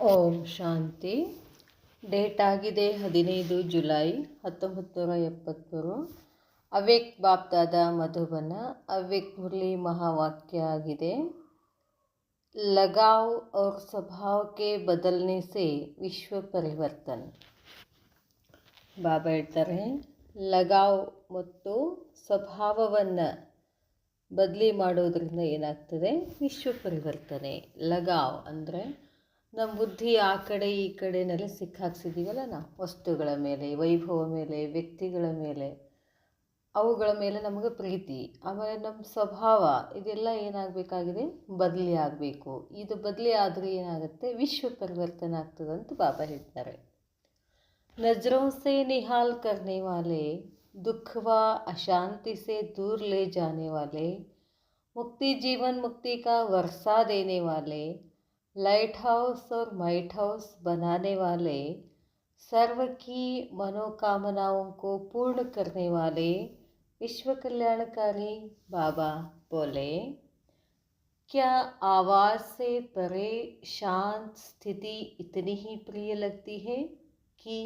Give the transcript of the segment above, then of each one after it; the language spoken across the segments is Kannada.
ಓಂ ಶಾಂತಿ. ಡೇಟ್ ಆಗಿದೆ 15 ಜುಲೈ 1973. ಅವ್ಯಕ್ತ ಬಾಪ್ದಾದ ಮಧುಬನ. ಅವ್ಯಕ್ತ ಮುರಳಿ ಮಹಾವಾಕ್ಯ ಆಗಿದೆ, लगाव और स्वभाव के बदलने से विश्व परिवर्तन. ಬಾಬಾ ಹೇಳ್ತಾರೆ, ಲಗಾವ್ ಮತ್ತು ಸ್ವಭಾವವನ್ನು ಬದಲಿ ಮಾಡೋದ್ರಿಂದ ಏನಾಗ್ತದೆ? ವಿಶ್ವ ಪರಿವರ್ತನೆ. ಲಗಾವ್ ಅಂದರೆ ನಮ್ಮ ಬುದ್ಧಿ ಆ ಕಡೆ ಈ ಕಡೆನೆಲ್ಲ ಸಿಕ್ಕಾಕ್ಸಿದ್ದೀವಲ್ಲ ನಾವು, ವಸ್ತುಗಳ ಮೇಲೆ, ವೈಭವ ಮೇಲೆ, ವ್ಯಕ್ತಿಗಳ ಮೇಲೆ, ಅವುಗಳ ಮೇಲೆ ನಮಗೆ ಪ್ರೀತಿ. ಆಮೇಲೆ ನಮ್ಮ ಸ್ವಭಾವ ಇದೆಲ್ಲ ಏನಾಗಬೇಕಾಗಿದೆ? ಬದಲಿ ಆಗಬೇಕು. ಇದು ಬದಲಿ ಆದರೆ ಏನಾಗುತ್ತೆ? ವಿಶ್ವ ಪರಿವರ್ತನೆ ಆಗ್ತದೆ ಅಂತ ಬಾಬಾ ಹೇಳ್ತಾರೆ. नजरों से निहाल करने वाले, दुख व अशांति से दूर ले जाने वाले, मुक्ति जीवन मुक्ति का वर्षा देने वाले, लाइट हाउस और माइट हाउस बनाने वाले, सर्व की मनोकामनाओं को पूर्ण करने वाले विश्व कल्याणकारी बाबा बोले, क्या आवाज़ से परे शांत स्थिति इतनी ही प्रिय लगती है कि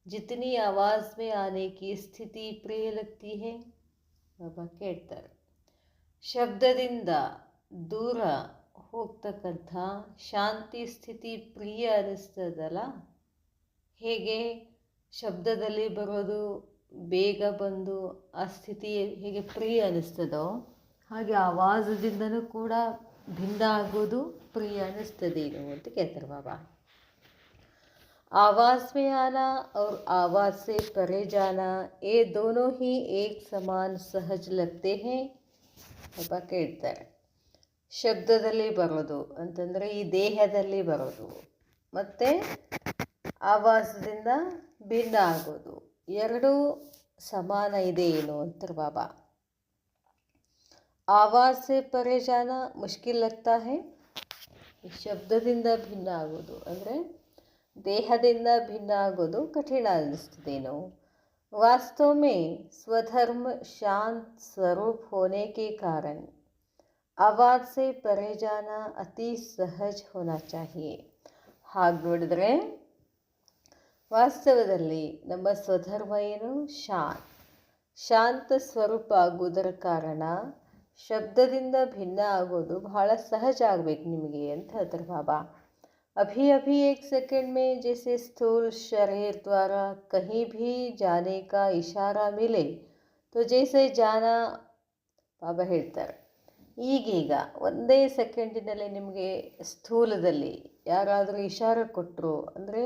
जितनी आवाज़ में आने की स्थिति प्रिय लगती है? ಬಾಬಾ ಕೇಳ್ತಾರೆ, ಶಬ್ದದಿಂದ ದೂರ ಹೋಗ್ತಕ್ಕಂಥ ಶಾಂತಿ ಸ್ಥಿತಿ ಪ್ರಿಯ ಅನ್ನಿಸ್ತದಲ್ಲ, ಹೇಗೆ ಶಬ್ದದಲ್ಲಿ ಬರೋದು ಬೇಗ ಬಂದು ಆ ಸ್ಥಿತಿ ಹೇಗೆ ಪ್ರಿಯ ಅನ್ನಿಸ್ತದೋ, ಹಾಗೆ ಆವಾಜದಿಂದನೂ ಕೂಡ ಭಿನ್ನ ಆಗೋದು ಪ್ರಿಯ ಅನ್ನಿಸ್ತದೇನು ಅಂತ ಕೇಳ್ತಾರೆ ಬಾಬಾ. आवाज़ में आना और आवाज़ से परे जाना, ये दोनों ही एक समान सहज लगते हैं ಬಾಬಾ ಕೇಳ್ತಾರೆ. ಶಬ್ದದಲ್ಲಿ ಬರೋದು ಅಂತಂದರೆ ಈ ದೇಹದಲ್ಲಿ ಬರೋದು, ಮತ್ತು ಆವಾಜದಿಂದ ಭಿನ್ನ ಆಗೋದು ಎರಡೂ ಸಮಾನ ಇದೆ ಏನು ಅಂತಾರೆ ಬಾಬಾ. ಆವಾಜ್ ಸೆ ಪರೆ ಜಾನ ಮುಷ್ಕಿಲ್ ಲಗ್ತಾ ಹೈ. ಶಬ್ದದಿಂದ ಭಿನ್ನ ಆಗೋದು ಅಂದರೆ ದೇಹದಿಂದ ಭಿನ್ನ ಆಗೋದು ಕಠಿಣ ಅನ್ನಿಸ್ತದೇನೋ. वास्तव में स्वधर्म शांत स्वरूप होने के कारण आवाज़ से परे जाना अति सहज होना चाहिए. ಹಾಗೆ ನೋಡಿದ್ರೆ ವಾಸ್ತವದಲ್ಲಿ ನಮ್ಮ ಸ್ವಧರ್ಮ ಏನು? ಶಾಂತ ಸ್ವರೂಪ ಆಗುವುದರ ಕಾರಣ ಶಬ್ದದಿಂದ ಭಿನ್ನ ಆಗೋದು ಬಹಳ ಸಹಜ ಆಗಬೇಕು ನಿಮಗೆ ಅಂತ ಹೇಳ್ತಾರೆ ಬಾಬಾ. अभी अभी एक सेकंड में जैसे स्थूल शरीर द्वारा कहीं भी जाने का इशारा मिले तो जैसे जाना, ಬಾಬಾ ಹೇಳ್ತಾರೆ, ಈಗೀಗ ಒಂದೇ ಸೆಕೆಂಡಿನಲ್ಲಿ ನಿಮಗೆ ಸ್ಥೂಲದಲ್ಲಿ ಯಾರಾದರೂ ಇಶಾರ ಕೊಟ್ಟರು ಅಂದರೆ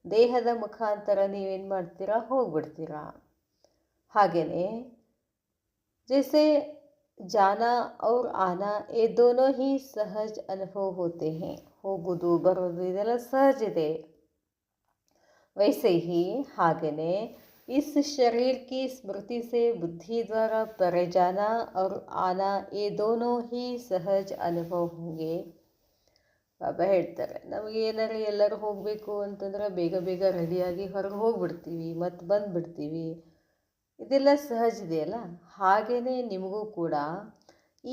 ದೇಹದ ಮುಖಾಂತರ ನೀವೇನು ಮಾಡ್ತೀರಾ? ಹೋಗ್ಬಿಡ್ತೀರಾ. ಹಾಗೆಯೇ जैसे जाना और आना ये दोनों ही सहज अनुभव होते हैं. ಹೋಗೋದು ಬರೋದು ಇದೆಲ್ಲ ಸಹಜ ಇದೆ. वैसे ही ಹಾಗೆಯೇ इस शरीर की स्मृति से बुद्धि द्वारा परे जाना और आना ये दोनों ही सहज अनुभव होंगे. ಬಾಬಾ ಹೇಳ್ತಾರೆ, ನಮಗೆ ಏನಾರು ಎಲ್ಲರೂ ಹೋಗಬೇಕು ಅಂತಂದ್ರೆ ಬೇಗ ಬೇಗ ರೆಡಿಯಾಗಿ ಹೊರಗೆ ಹೋಗ್ಬಿಡ್ತೀವಿ, ಮತ್ತು ಬಂದುಬಿಡ್ತೀವಿ. ಇದೆಲ್ಲ ಸಹಜ ಇದೆಯಲ್ಲ, ಹಾಗೆಯೇ ನಿಮಗೂ ಕೂಡ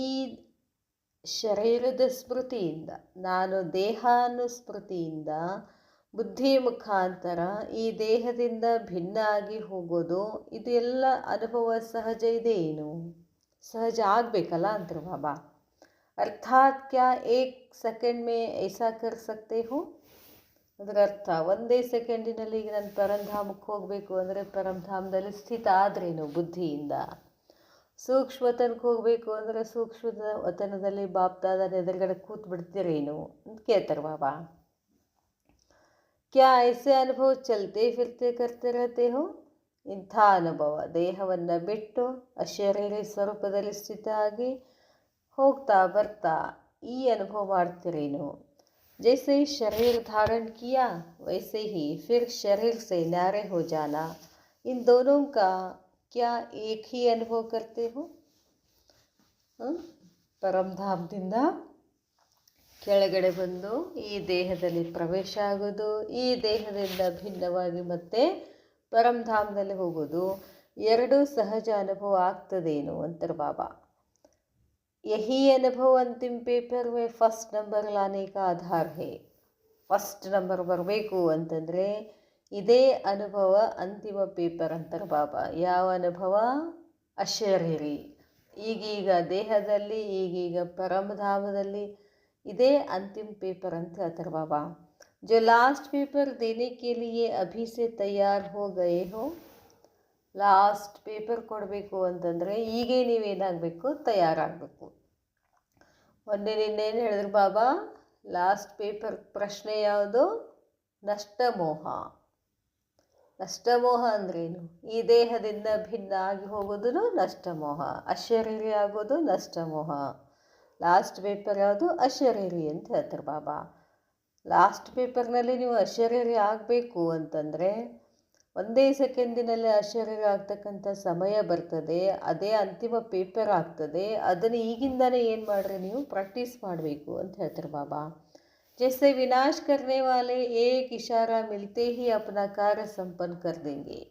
ಈ ಶರೀರದ ಸ್ಮೃತಿಯಿಂದ, ನಾನು ದೇಹ ಅನ್ನೋ ಸ್ಮೃತಿಯಿಂದ ಬುದ್ಧಿ ಮುಖಾಂತರ ಈ ದೇಹದಿಂದ ಭಿನ್ನ ಆಗಿ ಹೋಗೋದು, ಇದು ಎಲ್ಲ ಅನುಭವ ಸಹಜ ಇದೆ ಏನು? ಸಹಜ ಆಗಬೇಕಲ್ಲ ಅಂತಾರೆ ಬಾಬಾ. ಅರ್ಥಾತ್ ಕ್ಯಾ ಏಕ್ ಸೆಕೆಂಡ್ ಮೇ ಐಸಾ ಕರ್ ಸಕ್ತೆ ಹೋ? ಅದರ ಅರ್ಥ, ಒಂದೇ ಸೆಕೆಂಡಿನಲ್ಲಿ ಈಗ ನಾನು ಪರಂಧಾಮಕ್ಕೆ ಹೋಗಬೇಕು ಅಂದರೆ ಪರಂಧಾಮದಲ್ಲಿ ಸ್ಥಿತ ಆದ್ರೇನು ಬುದ್ಧಿಯಿಂದ. ಸೂಕ್ಷ್ಮತನಕ್ಕೆ ಹೋಗಬೇಕು ಅಂದರೆ ಸೂಕ್ಷ್ಮದ ವತನದಲ್ಲಿ ಬಾಪ್ದಾದ ಎದುರುಗಡೆ ಕೂತ್ ಬಿಡ್ತೀರೇನು ಅಂತ ಕೇಳ್ತಾರೆ ಬಾಬಾ. ಕ್ಯಾ ಐಸೆ ಅನುಭವ ಚಲ್ತೆ ಫಿರ್ತೆ ಕರ್ತೆ ರಹತೆ ಹೋ? ಇಂಥ ಅನುಭವ ದೇಹವನ್ನು ಬಿಟ್ಟು ಅಶರೀರಿ ಸ್ವರೂಪದಲ್ಲಿ ಸ್ಥಿತ ಆಗಿ ಹೋಗ್ತಾ ಬರ್ತಾ ಈ ಅನುಭವ ಮಾಡ್ತೀರೇನು? जैसे शरीर धारण किया वैसे ही फिर शरीर से न्यारे हो जाना, इन दोनों का क्या एक ही अनुभव करते हो? ಪರಂಧಾಮದಿಂದ ಕೆಳಗಡೆ ಬಂದು ಈ ದೇಹದಲ್ಲಿ ಪ್ರವೇಶ ಆಗೋದು, ಈ ದೇಹದಿಂದ ಭಿನ್ನವಾಗಿ ಮತ್ತೆ ಪರಂಧಾಮದಲ್ಲಿ ಹೋಗೋದು, ಎರಡೂ ಸಹಜ ಅನುಭವ ಆಗ್ತದೇನು ಅಂತಾರೆ ಬಾಬಾ. यही अनुभव अंतिम पेपर में फर्स्ट नंबर लाने का आधार है. ಫಸ್ಟ್ ನಂಬರ್ ಬರಬೇಕು ಅಂತಂದರೆ ಇದೇ ಅನುಭವ ಅಂತಿಮ ಪೇಪರ್ ಅಂತಾರೆ ಬಾಬಾ. ಯಾವ ಅನುಭವ? ಅಶರೀರಿ. ಈಗೀಗ ದೇಹದಲ್ಲಿ, ಈಗೀಗ ಪರಮಧಾಮದಲ್ಲಿ ಇದೇ ಅಂತಿಮ ಪೇಪರ್ ಅಂತ ಹೇಳ್ತಾರೆ ಬಾಬಾ. जो लास्ट पेपर देने के लिए अभी से तैयार हो गए हो, ಲಾಸ್ಟ್ ಪೇಪರ್ ಕೊಡಬೇಕು ಅಂತಂದರೆ ಈಗೇ ನೀವೇನಾಗಬೇಕು? ತಯಾರಾಗಬೇಕು. ಮೊನ್ನೆ ನಿನ್ನೇನು ಹೇಳಿದ್ರು ಬಾಬಾ? ಲಾಸ್ಟ್ ಪೇಪರ್ ಪ್ರಶ್ನೆ ಯಾವುದು? ನಷ್ಟಮೋಹ. ನಷ್ಟಮೋಹ ಅಂದ್ರೇನು? ಈ ದೇಹದಿಂದ ಭಿನ್ನ ಆಗಿ ಹೋಗೋದು ನಷ್ಟಮೋಹ, ಅಶರೀರಿ ಆಗೋದು ನಷ್ಟಮೋಹ. ಲಾಸ್ಟ್ ಪೇಪರ್ ಯಾವುದು? ಅಶರೀರಿ ಅಂತ ಹೇಳ್ತಾರೆ ಬಾಬಾ. ಲಾಸ್ಟ್ ಪೇಪರ್ನಲ್ಲಿ ನೀವು ಅಶರೀರಿ ಆಗಬೇಕು ಅಂತಂದರೆ ಒಂದೇ ಸೆಕೆಂಡಿನಲ್ಲಿ ಅಶರೀರಿ ಆಗ್ತಕ್ಕಂಥ ಸಮಯ ಬರ್ತದೆ. ಅದೇ ಅಂತಿಮ ಪೇಪರ್ ಆಗ್ತದೆ. ಅದನ್ನು ಈಗಿಂದನೇ ಏನು ಮಾಡ್ರಿ? ನೀವು ಪ್ರಾಕ್ಟೀಸ್ ಮಾಡಬೇಕು ಅಂತ ಹೇಳ್ತಾರೆ ಬಾಬಾ. जैसे विनाश करने वाले एक इशारा मिलते ही अपना कार्य संपन्न कर देंगे.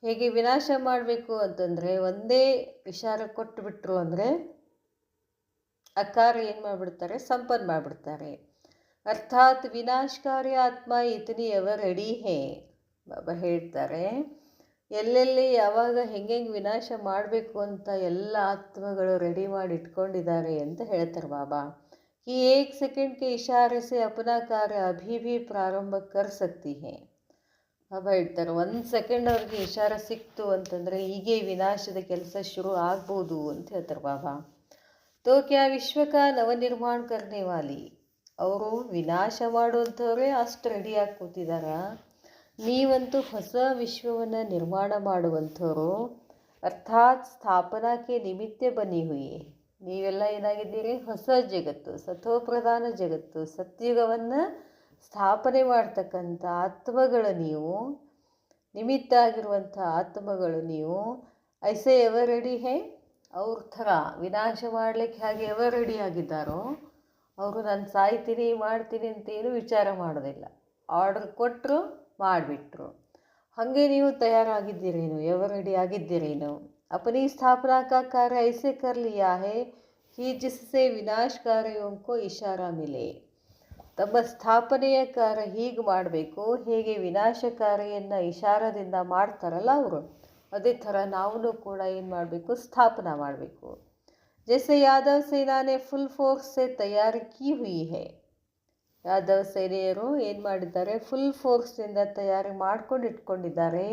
ಹೇಗೆ ವಿನಾಶ ಮಾಡಬೇಕು ಅಂತಂದರೆ ಒಂದೇ ಇಶಾರ ಕೊಟ್ಟುಬಿಟ್ರು ಅಂದರೆ ಆ ಕಾರ್ಯ ಏನು ಮಾಡಿಬಿಡ್ತಾರೆ? ಸಂಪನ್ನ ಮಾಡಿಬಿಡ್ತಾರೆ. ಅರ್ಥಾತ್ ವಿನಾಶಕಾರಿ ಆತ್ಮ ಇತನಿ ಎವರ್ ರೆಡಿ ಹೇ. ಬಾಬಾ ಹೇಳ್ತಾರೆ, ಎಲ್ಲೆಲ್ಲಿ ಯಾವಾಗ ಹೆಂಗೆ ವಿನಾಶ ಮಾಡಬೇಕು ಅಂತ ಎಲ್ಲ ಆತ್ಮಗಳು ರೆಡಿ ಮಾಡಿ ಇಟ್ಕೊಂಡಿದ್ದಾರೆ ಅಂತ ಹೇಳ್ತಾರೆ ಬಾಬಾ. ಈ 1 सेकंड के इशारे से अपना कार्य अभी भी ಪ್ರಾರಂಭ कर सकती है. ಬಾಬಾ ಹೇಳ್ತಾರೆ 1 ಸೆಕೆಂಡ್ ಅವ್ರಿಗೆ ಇಶಾರ ಸಿಕ್ತು ಅಂತಂದರೆ ಹೀಗೆ ವಿನಾಶದ ಕೆಲಸ ಶುರು ಆಗ್ಬೋದು ಅಂತ ಹೇಳ್ತಾರೆ ಬಾಬಾ. ತೋ ಕ್ಯಾ ವಿಶ್ವಕ ನವನಿರ್ಮಾಣ ಕರ್ನೆ ವಾಲಿ. ಅವರು ವಿನಾಶ ಮಾಡುವಂಥವ್ರೇ ಅಷ್ಟು ರೆಡಿಯಾಗಿ ಕೂತಿದಾರ. ನೀವಂತೂ ಹೊಸ ವಿಶ್ವವನ್ನು ನಿರ್ಮಾಣ ಮಾಡುವಂಥವ್ರು. ಅರ್ಥಾತ್ ಸ್ಥಾಪನಾಕ್ಕೆ ನಿಮಿತ್ತ ಬನ್ನಿ ಹುಯಿ. ನೀವೆಲ್ಲ ಏನಾಗಿದ್ದೀರಿ? ಹೊಸ ಜಗತ್ತು, ಸತೋಪ್ರಧಾನ ಜಗತ್ತು, ಸತ್ಯುಗವನ್ನು ಸ್ಥಾಪನೆ ಮಾಡ್ತಕ್ಕಂಥ ಆತ್ಮಗಳು ನೀವು, ನಿಮಿತ್ತ ಆಗಿರುವಂಥ ಆತ್ಮಗಳು ನೀವು. ಐಸೆ ಎವರ್ ರೆಡಿ ಹೇ. ಅವ್ರ ಥರ ವಿನಾಶ ಮಾಡಲಿಕ್ಕೆ ಹೇಗೆ ಎವರ್ ರೆಡಿ ಆಗಿದ್ದಾರೋ ಅವರು ನಾನು ಸಾಯ್ತೀನಿ ಮಾಡ್ತೀನಿ ಅಂತೇನು ವಿಚಾರ ಮಾಡೋದಿಲ್ಲ. ಆರ್ಡರ್ ಕೊಟ್ಟರು, ಮಾಡಿಬಿಟ್ರು. ಹಾಗೆ ನೀವು ತಯಾರಾಗಿದ್ದೀರೇನು? Ever ready ಆಗಿದ್ದೀರೇನು? अपनी स्थापना का कार्य ऐसे कर लिया है कि जिससे विनाशकारियों को इशारा मिले. ತಮ್ಮ ಸ್ಥಾಪನೆಯ ಕಾರ್ಯ ಹೀಗೆ ಮಾಡಬೇಕು, ಹೇಗೆ ವಿನಾಶಕಾರಿಯನ್ನು ಇಶಾರದಿಂದ ಮಾಡ್ತಾರಲ್ಲ ಅವರು, ಅದೇ ಥರ ನಾವು ಕೂಡ ಏನು ಮಾಡಬೇಕು? ಸ್ಥಾಪನಾ ಮಾಡಬೇಕು. जैसे यादव सेना ने फुल फोर्स से तैयारी की हुई है. ಯಾದವ್ ಸೇನೆಯರು ಏನು ಮಾಡಿದ್ದಾರೆ? ಫುಲ್ ಫೋರ್ಸ್ನಿಂದ ತಯಾರಿ ಮಾಡ್ಕೊಂಡು ಇಟ್ಕೊಂಡಿದ್ದಾರೆ.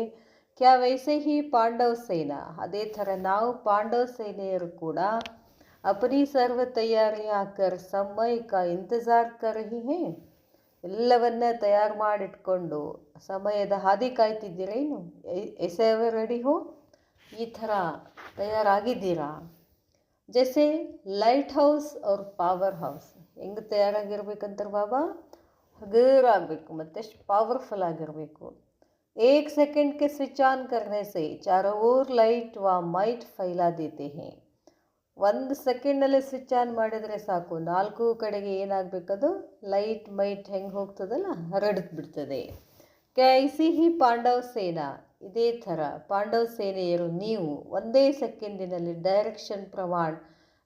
ಕ್ಯಾ ವೈಸೆ ಹಿ ಪಾಂಡವ ಸೇನಾ. ಅದೇ ಥರ ನಾವು ಪಾಂಡವ ಸೇನೆಯರು ಕೂಡ ಅಪನಿ ಸರ್ವ ತಯಾರಿ ಹಾಕರ್ ಸಮಯ ಕಾ ಇಂತಜಾರ್ ಕರ್ ರಹಿ ಹೇ. ಎಲ್ಲವನ್ನ ತಯಾರು ಮಾಡಿಟ್ಕೊಂಡು ಸಮಯದ ಹಾದಿ ಕಾಯ್ತಿದ್ದೀರೇನು? ಎಸೆವ ರೆಡಿ ಹೋ. ಈ ಥರ ತಯಾರಾಗಿದ್ದೀರಾ? ಜೈಸೆ ಲೈಟ್ ಹೌಸ್ ಅವ್ರ ಪವರ್ ಹೌಸ್. ಹೆಂಗೆ ತಯಾರಾಗಿರ್ಬೇಕಂತಾರೆ ಬಾಬಾ? ಹಗರಾಗಬೇಕು ಮತ್ತು ಪವರ್ಫುಲ್ ಆಗಿರಬೇಕು. 1 सेकंड के स्विच ऑन करने से चारों ओर लाइट व माइट फैला देते हैं. 1 ಸೆಕೆಂಡಲ್ಲಿ ಸ್ವಿಚ್ ಆನ್ ಮಾಡಿದರೆ ಸಾಕು, 4 ಕಡೆಗೆ ಏನಾಗಬೇಕದು? ಲೈಟ್ ಮೈಟ್ ಹೆಂಗೆ ಹೋಗ್ತದಲ್ಲ, ಹರಡಿದು ಬಿಡ್ತದೆ. ಕ್ಯಾಸಿ ಹಿ ಪಾಂಡವ ಸೇನಾ. ಇದೇ ಥರ ಪಾಂಡವ ಸೇನೆಯರು ನೀವು ಒಂದೇ ಸೆಕೆಂಡಿನಲ್ಲಿ ಡೈರೆಕ್ಷನ್ ಪ್ರಮಾಣ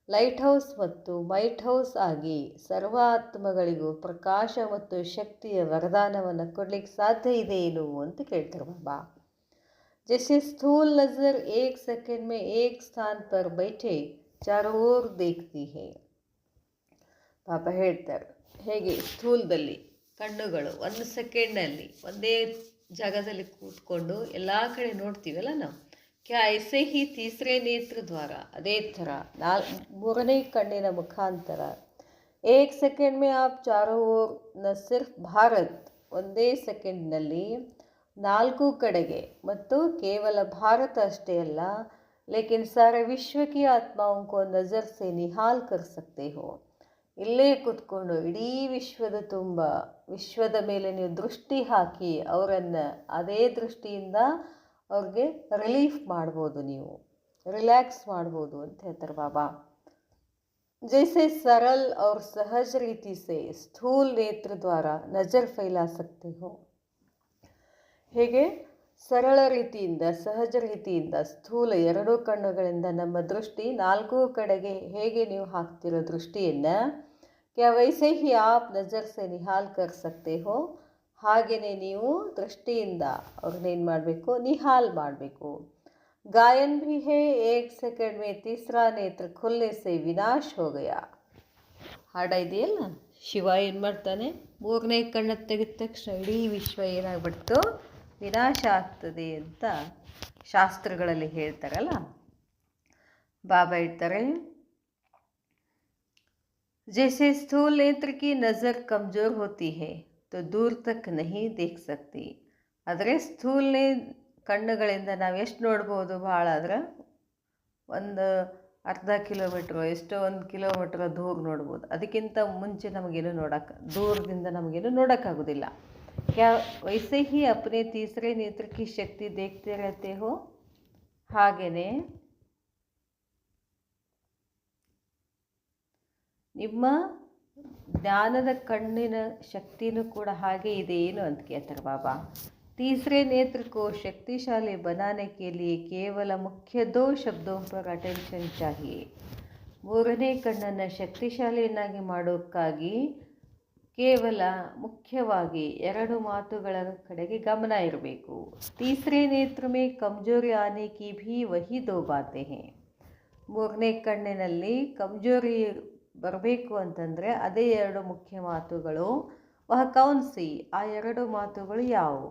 ಲೈಟ್ ಹೌಸ್ ಮತ್ತು ಮೈಟ್ ಹೌಸ್ ಆಗಿ ಸರ್ವ ಆತ್ಮಗಳಿಗೂ ಪ್ರಕಾಶ ಮತ್ತು ಶಕ್ತಿಯ ವರದಾನವನ್ನು ಕೊಡ್ಲಿಕ್ಕೆ ಸಾಧ್ಯ ಇದೆ ಏನು ಅಂತ ಕೇಳ್ತಾರೆ ಬಾಬಾ. ಜೈಸೆ ಸ್ಥೂಲ್ ನಜರ್ 1 सेकंड में एक स्थान पर बैठे चारों ओर देखती है. ಬಾಬಾ ಹೇಳ್ತಾರೆ, ಹೇಗೆ ಸ್ಥೂಲದಲ್ಲಿ ಕಣ್ಣುಗಳು 1 ಸೆಕೆಂಡ್ನಲ್ಲಿ ಒಂದೇ ಜಾಗದಲ್ಲಿ ಕೂತ್ಕೊಂಡು ಎಲ್ಲ ಕಡೆ ನೋಡ್ತೀವಲ್ಲ ನಾವು. ಕ್ಯಾ ಐಸೆ ಹಿ ತೀಸರೆ ನೇತ್ರ ದ್ವಾರ. ಅದೇ ಥರ 3ನೇ ಕಣ್ಣಿನ ಮುಖಾಂತರ 1 सेकंड में आप चारों ओर ನ ಸಿರ್ಫ್ ಭಾರತ್. ಒಂದೇ ಸೆಕೆಂಡ್ನಲ್ಲಿ 4 ಕಡೆಗೆ ಮತ್ತು ಕೇವಲ ಭಾರತ ಅಷ್ಟೇ ಅಲ್ಲ, ಲೇಕಿನ್ ಸಾರೆ ವಿಶ್ವ ಕಿ ಆತ್ಮಾओं को नज़र से निहाल कर सकते हो. ಇಲ್ಲೇ ಕೂತ್ಕೊಂಡು ಇಡೀ ವಿಶ್ವದ ಮೇಲೆ ನೀವು ದೃಷ್ಟಿ ಹಾಕಿ ಅವರನ್ನು ಅದೇ ದೃಷ್ಟಿಯಿಂದ ಅವ್ರಿಗೆ ರಿಲೀಫ್ ಮಾಡ್ಬೋದು, ನೀವು ರಿಲ್ಯಾಕ್ಸ್ ಮಾಡ್ಬೋದು ಅಂತ ಹೇಳ್ತಾರೆ ಬಾಬಾ. जैसे सरल और सहज रीति से स्थूल नेत्र द्वारा नजर फैला सकते हो. ಹೇಗೆ ಸರಳ ರೀತಿಯಿಂದ, ಸಹಜ ರೀತಿಯಿಂದ, ಸ್ಥೂಲ 2 ಕಣ್ಣುಗಳಿಂದ ನಮ್ಮ ದೃಷ್ಟಿ 4 ಕಡೆಗೆ ಹೇಗೆ ನೀವು ಹಾಕ್ತಿರೋ ದೃಷ್ಟಿಯನ್ನು क्या वैसे ही आप नज़र से निहाल कर सकते हो? ಹಾಗೆಯೇ ನೀವು ದೃಷ್ಟಿಯಿಂದ ಅವ್ರನ್ನೇನು ಮಾಡಬೇಕು, ನಿಹಾಲ್ ಮಾಡಬೇಕು. गायन भी है, 1 सेकंड में तीसरा नेत्र खुलने से विनाश हो गया. ಹಾಡ ಇದೆಯಲ್ಲ, ಶಿವ ಏನು ಮಾಡ್ತಾನೆ, ಮೂರನೇ ಕಣ್ಣು ತೆಗೆದ ತಕ್ಷಣ ಇಡೀ ವಿಶ್ವ ಏನಾಗ್ಬಿಡ್ತು, ವಿನಾಶ ಆಗ್ತದೆ ಅಂತ ಶಾಸ್ತ್ರಗಳಲ್ಲಿ ಹೇಳ್ತಾರಲ್ಲ. ಬಾಬಾ ಹೇಳ್ತಾರೆ, जैसे स्थूल नेत्र की नज़र कमज़ोर होती है तो दूर तक नहीं देख सकती. ಆದರೆ ಸ್ಥೂಲನೆ ಕಣ್ಣುಗಳಿಂದ ನಾವು ಎಷ್ಟು ನೋಡ್ಬೋದು, ಭಾಳ ಆದ್ರೆ ಒಂದು ಅರ್ಧ ಕಿಲೋಮೀಟ್ರು, ಎಷ್ಟೋ 1 ಕಿಲೋಮೀಟ್ರ್ ದೂರ ನೋಡ್ಬೋದು. ಅದಕ್ಕಿಂತ ಮುಂಚೆ ನಮಗೇನು ದೂರದಿಂದ ನಮಗೇನು ನೋಡೋಕ್ಕಾಗೋದಿಲ್ಲ. ಕ್ಯಾ ವೈಸೆ ಹಿ ಅಪ್ನೆ ತೀಸರೆ ನೇತ್ರ ಕಿ ಶಕ್ತಿ ದೇಖ್ತೆ ರಹತೆ ಹೋ. ಹಾಗೆಯೇ ನಿಮ್ಮ ಜ್ಞಾನದ ಕಣ್ಣಿನ ಶಕ್ತಿನೂ ಕೂಡ ಹಾಗೆ ಇದೆ ಏನು ಅಂತ ಕೇಳ್ತಾರೆ ಬಾಬಾ. तीसरे नेत्र को शक्तिशाली बनाने के लिए केवल मुख्य 2 शब्दों पर अटेंशन चाहिए. ಮೂರನೇ ಕಣ್ಣನ್ನು ಶಕ್ತಿಶಾಲಿಯನ್ನಾಗಿ ಮಾಡೋಕ್ಕಾಗಿ ಕೇವಲ ಮುಖ್ಯವಾಗಿ 2 ಮಾತುಗಳ ಕಡೆಗೆ ಗಮನ ಇರಬೇಕು. तीसरे नेत्र में कमजोरी आने की भी वही 2 बातें हैं. ಮೂರನೇ ಕಣ್ಣಿನಲ್ಲಿ ಕಮ್ಜೋರಿ ಬರಬೇಕು ಅಂತಂದರೆ ಅದೇ 2 ಮುಖ್ಯ ಮಾತುಗಳು. ವಹ ಕೌನ್ ಸಿ, ಆ 2 ಮಾತುಗಳು ಯಾವುವು?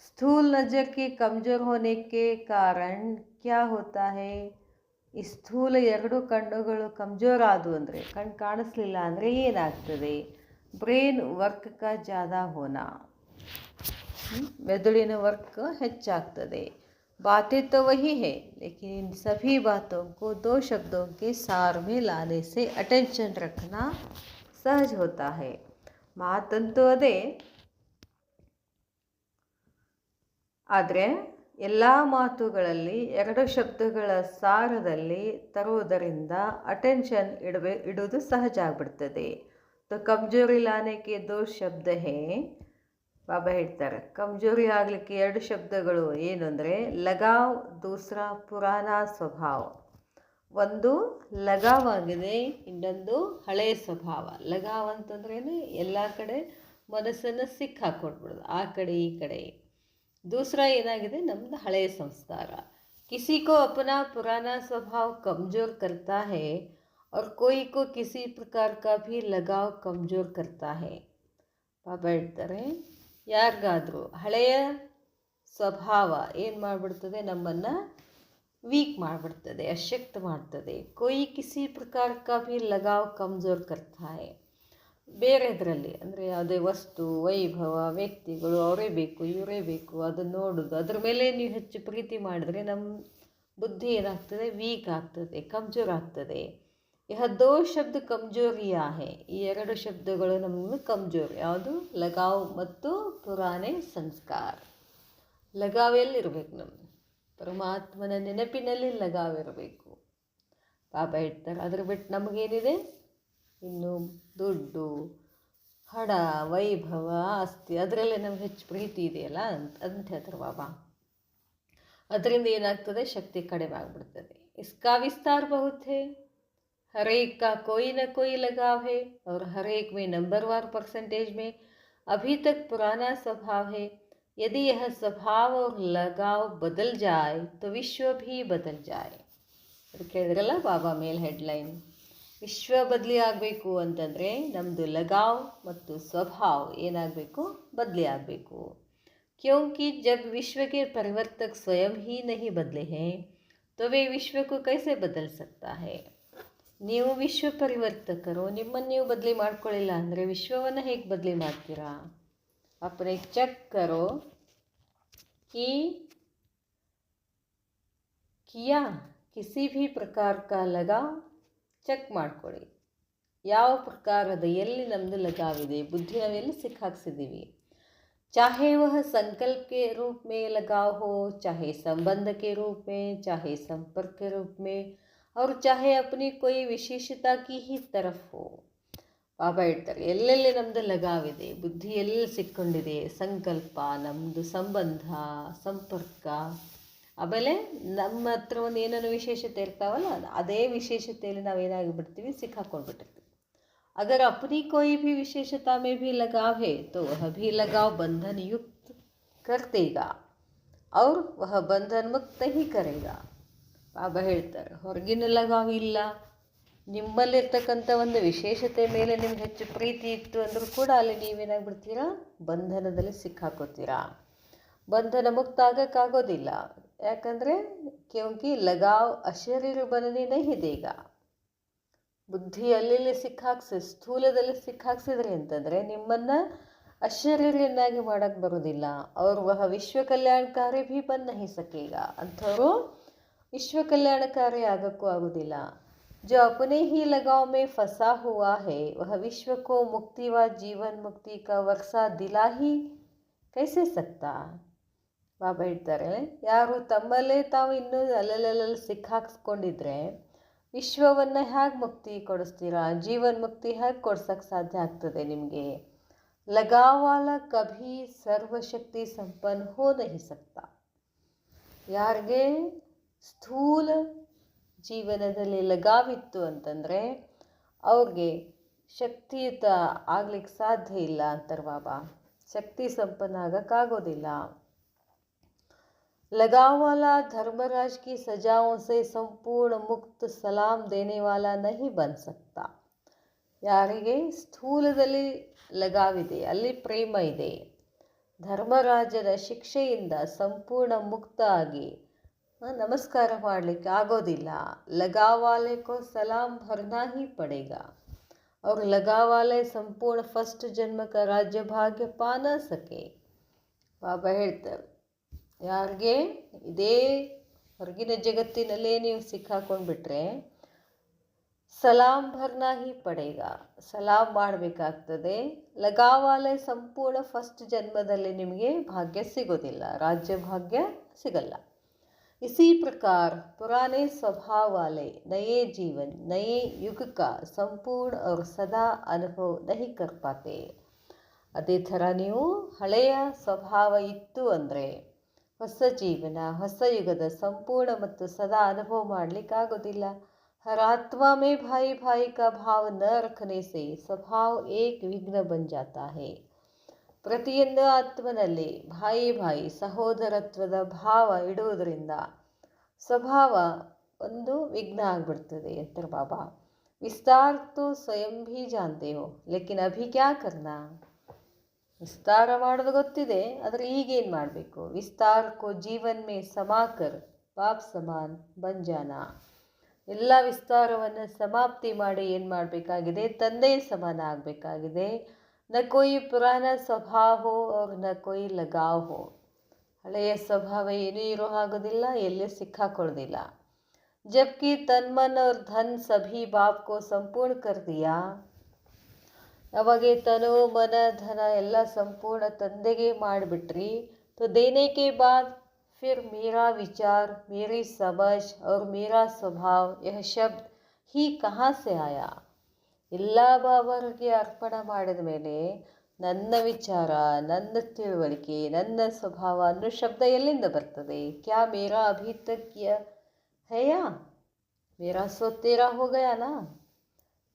स्थूल नज़र के कमज़ोर होने के कारण क्या होता है. ಈ ಸ್ಥೂಲ 2 ಕಣ್ಣುಗಳು ಕಮ್ಜೋರ್ ಆದವು ಅಂದರೆ, ಕಣ್ಣು ಕಾಣಿಸ್ಲಿಲ್ಲ ಅಂದರೆ ಏನಾಗ್ತದೆ? ಬ್ರೈನ್ ವರ್ಕ್ ಕಾ ಜ್ಯಾದಾ ಹೋನಾ, ಮೆದುಳಿನ ವರ್ಕ್ ಹೆಚ್ಚಾಗ್ತದೆ. बातें तो वही है, लेकिन इन सभी बातों को 2 शब्दों के सार में लाने से अटेंशन रखना सहज होता है. ಮಾತಂತೂ ಅದೇ, ಆದರೆ ಎಲ್ಲ ಮಾತುಗಳಲ್ಲಿ 2 ಶಬ್ದಗಳ ಸಾರದಲ್ಲಿ ತರುವುದರಿಂದ ಅಟೆನ್ಷನ್ ಇಡುವುದು ಸಹಜ ಆಗ್ಬಿಡ್ತದೆ. तो कमजोरी लाने के 2 शब्द हैं. ಬಾಬಾ ಹೇಳ್ತಾರೆ, ಕಮ್ಜೋರಿ ಆಗಲಿಕ್ಕೆ 2 ಶಬ್ದಗಳು ಏನು ಅಂದರೆ, ಲಗಾವ್, ದೂಸರಾ ಪುರಾನಾ ಸ್ವಭಾವ. ಒಂದು ಲಗಾವ್ ಆಗಿದೆ, ಇನ್ನೊಂದು ಹಳೆಯ ಸ್ವಭಾವ. ಲಗಾವ್ ಅಂತಂದ್ರೇನು, ಎಲ್ಲ ಕಡೆ ಮನಸ್ಸನ್ನು ಸಿಕ್ಕಾಕೊಟ್ಬಿಡೋದು, ಆ ಕಡೆ ಈ ಕಡೆ. दूसरा ಏನಾಗಿದೆ, ನಮ್ಮದು ಹಳೆಯ ಸಂಸ್ಕಾರ. किसी को अपना पुराना स्वभाव कमज़ोर करता है और कोई को किसी प्रकार का भी लगाव कमज़ोर करता है. ಬಾಬಾ ಹೇಳ್ತಾರೆ, ಯಾರಿಗಾದರೂ ಹಳೆಯ ಸ್ವಭಾವ ಏನು ಮಾಡಿಬಿಡ್ತದೆ, ನಮ್ಮನ್ನು ವೀಕ್ ಮಾಡಿಬಿಡ್ತದೆ, ಅಶಕ್ತ ಮಾಡ್ತದೆ. कोई किसी प्रकार का भी लगाव कमज़ोर करता है. ಬೇರೆದರಲ್ಲಿ ಅಂದರೆ ಯಾವುದೇ ವಸ್ತು, ವೈಭವ, ವ್ಯಕ್ತಿಗಳು, ಅವರೇ ಬೇಕು, ಇವರೇ ಬೇಕು, ಅದನ್ನು ನೋಡೋದು, ಅದ್ರ ಮೇಲೆ ನೀವು ಹೆಚ್ಚು ಪ್ರೀತಿ ಮಾಡಿದ್ರೆ ನಮ್ಮ ಬುದ್ಧಿ ಏನಾಗ್ತದೆ, ವೀಕ್ ಆಗ್ತದೆ, ಕಮ್ಜೋರ್ ಆಗ್ತದೆ. ಯಹ 2 ಶಬ್ದ ಕಮ್ಜೋರಿಯಾ ಹೇ, ಈ 2 ಶಬ್ದಗಳು ನಮಗೆ ಕಮ್ಜೋರ್. ಯಾವುದು? ಲಗಾವ್ ಮತ್ತು ಪುರಾನೆ ಸಂಸ್ಕಾರ. ಲಗಾವ್ ಎಲ್ಲಿರಬೇಕು? ನಮ್ಮದು ಪರಮಾತ್ಮನ ನೆನಪಿನಲ್ಲಿ ಲಗಾವ್ ಇರಬೇಕು. ಬಾಬಾ ಹೇಳ್ತಾರೆ, ಅದ್ರ ಬಿಟ್ಟು ನಮಗೇನಿದೆ, ಇನ್ನು ದುಡ್ಡು, ಹಣ, ವೈಭವ, ಆಸ್ತಿ, ಅದರಲ್ಲೇ ನಮ್ಗೆ ಹೆಚ್ಚು ಪ್ರೀತಿ ಇದೆಯಲ್ಲ ಅಂತ ಹೇಳ್ತಾರೆ ಬಾಬಾ. ಅದರಿಂದ ಏನಾಗ್ತದೆ, ಶಕ್ತಿ ಕಡಿಮೆ ಆಗಿಬಿಡ್ತದೆ. ಇಸ್ಕಾ ವಿಸ್ತಾರ ಬಹುತ್ ಹೇ, हर एक का कोई न कोई लगाव है और हर एक में नंबरवार परसेंटेज में अभी तक पुराना स्वभाव है. यदि यह स्वभाव और लगाव बदल जाए तो विश्व भी बदल जाए. ಅದಕ್ಕೆ ಹೇಳಿದ್ರಲ್ಲ ಬಾಬಾ ಮೇಲ್ ಹೆಡ್ಲೈನ್, ವಿಶ್ವ ಬದಲಿ ಆಗಬೇಕು ಅಂತಂದರೆ ನಮ್ಮದು ಲಗಾವ್ ಮತ್ತು ಸ್ವಭಾವ ಏನಾಗಬೇಕು, ಬದಲಿ ಆಗಬೇಕು. क्योंकि जब विश्व के परिवर्तक स्वयं ही नहीं बदले हैं तो वे विश्व को कैसे बदल सकता है. ನೀವು ವಿಶ್ವ ಪರಿವರ್ತಕರು, ನಿಮ್ಮನ್ನು ನೀವು ಬದಲಿ ಮಾಡ್ಕೊಳ್ಳಿಲ್ಲ ಅಂದರೆ ವಿಶ್ವವನ್ನು ಹೇಗೆ ಬದಲಿ ಮಾಡ್ತೀರಾ? अपने ಚೆಕ್ करो कि किया किसी भी प्रकार का लगाव. ಚೆಕ್ ಮಾಡ್ಕೊಳ್ಳಿ, ಯಾವ ಪ್ರಕಾರದ, ಎಲ್ಲಿ ನಮ್ಮದು ಲಗಾವಿದೆ, ಬುದ್ಧಿ ನಾವೆಲ್ಲಿ ಸಿಕ್ಕಾಕ್ಸಿದ್ದೀವಿ. चाहे वह संकल्प के रूप में लगाव हो, चाहे संबंध के रूप में, चाहे संपर्क के रूप में, और चाहे अपनी कोई विशेषता की ही तरफ हो. ಬಾಬಾ ಹೇಳ್ತಾರೆ, ಎಲ್ಲೆಲ್ಲಿ ನಮ್ಮದು ಲಗಾವಿದೆ, ಬುದ್ಧಿ ಎಲ್ಲಿ ಸಿಕ್ಕೊಂಡಿದೆ, ಸಂಕಲ್ಪ, ನಮ್ಮದು ಸಂಬಂಧ, ಸಂಪರ್ಕ, ಆಮೇಲೆ ನಮ್ಮ ಹತ್ರ ಒಂದು ಏನೇನೋ ವಿಶೇಷತೆ ಇರ್ತಾವಲ್ಲ, ಅದೇ ವಿಶೇಷತೆಯಲ್ಲಿ ನಾವು ಏನಾಗಿಬಿಡ್ತೀವಿ, ಸಿಕ್ಕಾಕೊಂಡ್ಬಿಟ್ಟಿರ್ತೀವಿ. अगर अपनी कोई भी विशेषता में भी लगाव है तो वह भी लगाव बंधन युक्त कर देगा और वह बंधन मुक्त नहीं करेगा. ಬಾಬಾ ಹೇಳ್ತಾರೆ, ಹೊರಗಿನ ಲಗಾವ್ ಇಲ್ಲ, ನಿಮ್ಮಲ್ಲಿರ್ತಕ್ಕಂಥ ಒಂದು ವಿಶೇಷತೆ ಮೇಲೆ ನಿಮ್ಗೆ ಹೆಚ್ಚು ಪ್ರೀತಿ ಇತ್ತು ಅಂದರೂ ಕೂಡ ಅಲ್ಲಿ ನೀವೇನಾಗ್ಬಿಡ್ತೀರಾ, ಬಂಧನದಲ್ಲಿ ಸಿಕ್ಕಾಕೋತೀರಾ. ಬಂಧನ ಮುಕ್ತ ಆಗೋಕ್ಕಾಗೋದಿಲ್ಲ. ಯಾಕಂದರೆ ಕ್ಯೋಂಕಿ ಲಗಾವ್ ಅಶರೀರ ಬನನೆ ನಹಿ ದೇಗ. ಬುದ್ಧಿ ಅಲ್ಲಿ ಸ್ಥೂಲದಲ್ಲಿ ಸಿಕ್ಕಾಕ್ಸಿದ್ರಿ ಅಂತಂದರೆ ನಿಮ್ಮನ್ನು ಅಶರೀರಿಯನ್ನಾಗಿ ಮಾಡೋಕ್ಕೆ ಬರೋದಿಲ್ಲ. ಅವ್ರು ವಹ ವಿಶ್ವ ಕಲ್ಯಾಣಕಾರಿ ಭೀ ಬನ್ ನಹಿ ಸಕೇಗ. ಅಂಥವರು विश्व कल्याणकारी आगक्कू आगोदिಲ್ಲ. जो अपने ही लगाव में फंसा हुआ है वह विश्व को मुक्ति व जीवन मुक्ति का वर्षा दिला ही कैसे सकता. ಬಾಬಾ ಹೇಳ್ತಾರೆ, ಯಾರು ತಮ್ಮಲ್ಲೇ ತಾವು ಇನ್ನೂ ಅಲ್ಲಲ್ಲಿ ಸಿಕ್ಕಾಕ್ಸ್ಕೊಂಡಿದ್ರೆ ವಿಶ್ವವನ್ನು ಹೇಗೆ ಮುಕ್ತಿ ಕೊಡಿಸ್ತೀರಾ, ಜೀವನ್ ಮುಕ್ತಿ ಹೇಗೆ ಕೊಡ್ಸೋಕ್ಕೆ ಸಾಧ್ಯ ಆಗ್ತದೆ ನಿಮಗೆ. ಲಗಾವಾಲ ಕಭಿ ಸರ್ವಶಕ್ತಿ ಸಂಪನ್ನ ಹೋ ನಹಿ ಸಕ್ತಾ. ಯಾರಿಗೆ ಸ್ಥೂಲ ಜೀವನದಲ್ಲಿ ಲಗಾವಿತ್ತು ಅಂತಂದರೆ ಅವ್ರಿಗೆ ಶಕ್ತಿಯುತ ಆಗ್ಲಿಕ್ಕೆ ಸಾಧ್ಯ ಇಲ್ಲ ಅಂತಾರೆ ಬಾಬಾ. ಶಕ್ತಿ ಸಂಪನ್ನ ಆಗೋಕ್ಕಾಗೋದಿಲ್ಲ. लगाव वाला धर्मराज की सजाओं से संपूर्ण मुक्त सलाम देने वाला नहीं बन सकता. ಯಾರಿಗೆ ಸ್ಥೂಲದಲ್ಲಿ ಲಗಾವಿದೆ, ಅಲ್ಲಿ ಪ್ರೇಮ ಇದೆ, ಧರ್ಮರಾಜನ ಶಿಕ್ಷೆಯಿಂದ ಸಂಪೂರ್ಣ ಮುಕ್ತ ಆಗಿ ನಮಸ್ಕಾರ ಮಾಡಲಿಕ್ಕೆ ಆಗೋದಿಲ್ಲ. लगावाले को सलाम भरना ही पड़ेगा और लगावाले संपूर्ण फर्स्ट जन्म का राज्य भाग्य पा न सके. ಬಾಬಾ ಹೇಳ್ತಾರೆ, ಯಾರಿಗೆ ಇದೇ ಹೊರಗಿನ ಜಗತ್ತಿನಲ್ಲೇ ನೀವು ಸಿಕ್ಕಾಕೊಂಡ್ಬಿಟ್ರೆ ಸಲಾಂ ಭರ್ನಾ ಹಿ ಪಡೇಗ, ಸಲಾಂ ಮಾಡಬೇಕಾಗ್ತದೆ. ಲಗಾವಾಲೆ ಸಂಪೂರ್ಣ ಫಸ್ಟ್ ಜನ್ಮದಲ್ಲಿ ನಿಮಗೆ ಭಾಗ್ಯ ಸಿಗೋದಿಲ್ಲ, ರಾಜ್ಯ ಭಾಗ್ಯ ಸಿಗಲ್ಲ. इसी प्रकार पुराने स्वभाव वाले नए जीवन नए युग का संपूर्ण और सदा अनुभव नहीं कर पाते. ಅದೇ ಥರ ನೀವು ಹಳೆಯ ಸ್ವಭಾವ ಇತ್ತು ಅಂದರೆ ಹೊಸ ಜೀವನ ಹೊಸ ಯುಗದ ಸಂಪೂರ್ಣ ಮತ್ತು ಸದಾ ಅನುಭವ ಮಾಡಲಿಕ್ಕಾಗೋದಿಲ್ಲ. हर आत्मा में भाई भाई का भाव न रखने से स्वभाव एक विघ्न बन जाता है. ಪ್ರತಿಯೊಂದು ಆತ್ಮನಲ್ಲಿ ಭಾಯಿ ಸಹೋದರತ್ವದ ಭಾವ ಇಡುವುದರಿಂದ ಸ್ವಭಾವ ಒಂದು ವಿಘ್ನ ಆಗಿಬಿಡ್ತದೆ ಅಂತಾರೆ ಬಾಬಾ. ವಿಸ್ತಾರ ತೋ ಸ್ವಯಂ ಭೀ ಜಾನ್ತೆ ಹೋ ಲೇಕಿನ್ ಅಭಿ ಕ್ಯಾ ಕರ್ನಾ. ವಿಸ್ತಾರ ಮಾಡೋದು ಗೊತ್ತಿದೆ, ಆದರೆ ಈಗೇನು ಮಾಡಬೇಕು. ವಿಸ್ತಾರ ಕೋ ಜೀವನ್ ಮೇ ಸಮಾಕರ್ ಬಾಪ್ ಸಮಾನ್ ಬನ್ ಜಾನಾ. ಎಲ್ಲ ವಿಸ್ತಾರವನ್ನು ಸಮಾಪ್ತಿ ಮಾಡಿ ಏನು ಮಾಡಬೇಕಾಗಿದೆ, ತಂದೆ ಸಮಾನ ಆಗಬೇಕಾಗಿದೆ. ನ ಕೊಯ್ ಪುರಾಣ ಸ್ವಭಾವ ಹೋ ಅವ್ರ ನ ಕೊಯ್ ಲಗಾವ್ ಹೋ. ಹಳೆಯ ಸ್ವಭಾವ ಏನೂ ಇರೋ ಆಗೋದಿಲ್ಲ, ಎಲ್ಲೇ ಸಿಕ್ಕಾಕೊಳ್ಳೋದಿಲ್ಲ. ಜಬ್ಕಿ ತನ್ಮನ್ ಅವ್ರ ಧನ್ ಸಭಿ ಬಾಪ್ ಕೋ ಸಂಪೂರ್ಣ ಕರ್ ದಿಯಾ. ಅವಾಗೆ ತನು ಮನ ಧನ ಎಲ್ಲ ಸಂಪೂರ್ಣ ತಂದೆಗೆ ಮಾಡಿಬಿಟ್ರಿ. तो देने के बाद फिर मेरा विचार मेरी समझ और मेरा स्वभाव यह शब्द ही कहाँ से आया. ಎಲ್ಲ ಬಾಬಾರಿಗೆ ಅರ್ಪಣೆ ಮಾಡಿದ ಮೇಲೆ ನನ್ನ ವಿಚಾರ ನನ್ನ ತಿಳುವಳಿಕೆ ನನ್ನ ಸ್ವಭಾವ ಅನ್ನೋ ಶಬ್ದ ಎಲ್ಲಿಂದ ಬರ್ತದೆ. ಕ್ಯಾ ಮೇರಾ ಅಭಿ ತಕ್ ಹಯ್ಯಾ ಮೇರಾ ಸೋತೇರಾ ಹೋಗಯಾನ.